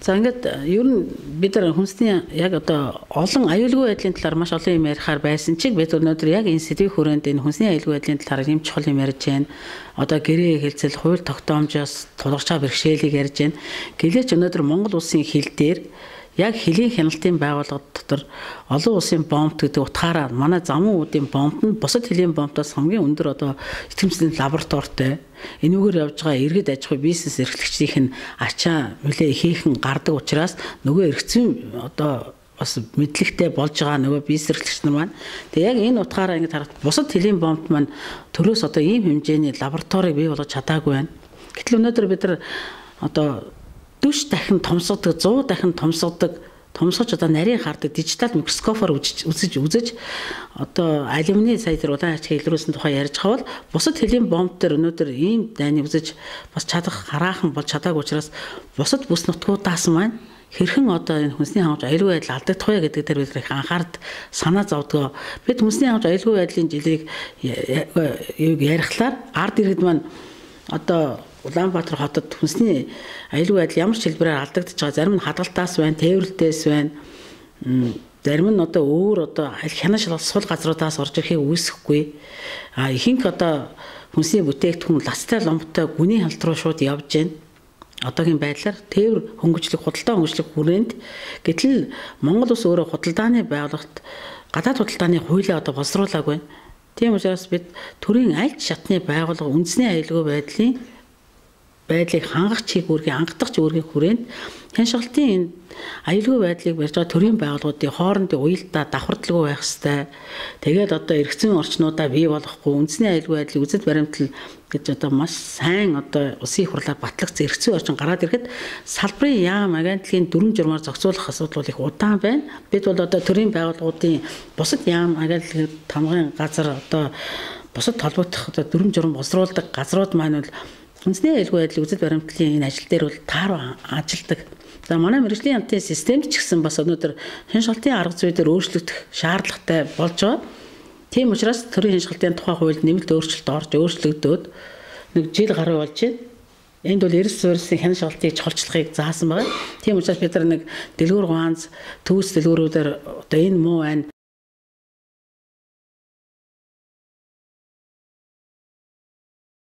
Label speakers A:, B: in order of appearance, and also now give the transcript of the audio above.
A: За ингээд ер нь бид нар хүнсний яг одоо олон аюулгүй байдлын талаар маш олон юм ярихаар байсан чиг бид өнөөдөр яг энэ сэдвийн хүрээнд энэ хүнсний аюулгүй байдлын талаар юм чухал юм ярьж байна. Одоо гэрээ хэлцэл хууль тогтоомжоос тулгарч байгаа бэрхшээлийг ярьж байна. Гэлээч өнөөдөр Монгол улсын хил дээр яг хилийн хяналтын байгууллага дотор олон улсын бомб гэдэг утгаараа манай замун үүдийн бомб нь бусад хилийн бомбоос хамгийн өндөр одоо итгэмжлэлийн лабораторитой энүүгээр явж байгаа иргэд аж ахуй бизнес эрхлэгчдийн ачаа нөлөө ихээхэн гардаг учраас нөгөө эргэцэн одоо бас мэдлэгтэй болж байгаа нөгөө бизнес эрхлэгч нар маань тэгээ яг энэ утгаараа ингэж харахад бусад хилийн бомбд маань төрөөс одоо ийм хэмжээний лабораторийг бий болгож чадаагүй байна. Гэтэл өнөөдөр бид нар одоо 40 дахин томсгодог 100 дахин томсгож одоо нарийн хардаг дижитал микроскопоор үзэж одоо алюминий сая тэр удаан ачиг илрүүлсэн тухай ярьж байгаа бол бусад хилийн бомб дээр өнөөдөр ийм дайныг үзэж бас чадах хараахан болж чадаагүй учраас бусад бүс нутгуудаас маань хэрхэн одоо энэ хүнсний хангамж аюулгүй байдал алдагдах вэ гэдэг дээр бид их анхаард санаа зовдгоо. Бид хүнсний хангамж аюулгүй байдлын жилийг ярихлаар ард иргэд маань одоо Улаанбаатар хотод хүнсний аюулгүй байдал ямар ч хэлбэрээр алдагдаж байгаа. Зарим нь хадгалтаас байна, тээвэрлэлтээс байна. Зарим нь одоо өөр одоо хянаа шалгалт сул газруудаас орж ирэхийг үүсэхгүй. Ихэнх одоо хүнсний бүтээгдэхүүн ластай ломбтой гүний халт руу шууд явж байна. Одоогийн байдлаар тээвэр хөнгөжлөх, худалдаа хөнгөжлөх хүрээнд гэтэл Монгол улс өөрөө худалдааны байгууллагт гадаад худалдааны хуулийг одоо боловсруулаагүй. Тийм учраас бид төрийн аль шатны байгууллага үндэсний аюулгүй байдлыг хангах чиглэлийг хангах зөвлөгийн хүрээнд хяншгалтын энэ аюулгүй байдлыг барьж байгаа төрийн байгууллагуудын хоорондын уялдаа давхардлагүй байх ёстой. Тэгээд одоо эргэцэн орчнуудаа бий болгохгүй үндэсний аюулгүй байдлыг үзэл баримтлал гэж одоо маш сайн одоо улсын их хурлаар батлагдсан эргэцэн орчин гараад ирэхэд салбарын яам агентлагийн дүрм журмаар зохицуулах асуудал их удаан байна. Бид бол одоо төрийн байгууллагуудын бусад яам агентлагийн тамгын газар одоо бусад толбогдох одоо дүрм журм боловсруулдаг газрууд маань бол хүнсний аюулгүй байдлын үзэл баримтлалын энэ ажил дээр бол тааруу ажилдаг. За манай мэргэжлийн хамтын системд ч гэсэн бас өнөөдөр хяншгалтын арга зүй дээр өөрчлөгдөх шаардлагатай болж байгаа. Тийм учраас төрийн хяншгалтын тухай хуульд нэмэлт өөрчлөлт орж өөрчлөгдөөд нэг жил гаруй болж байна. Энд бол эрс суурьсын хяншгалтыг чухалчлахыг заасан байна. Тийм учраас бид нар нэг дэлгүүр ганц төвс дэлгүүрүүдээр одоо энэ муу байна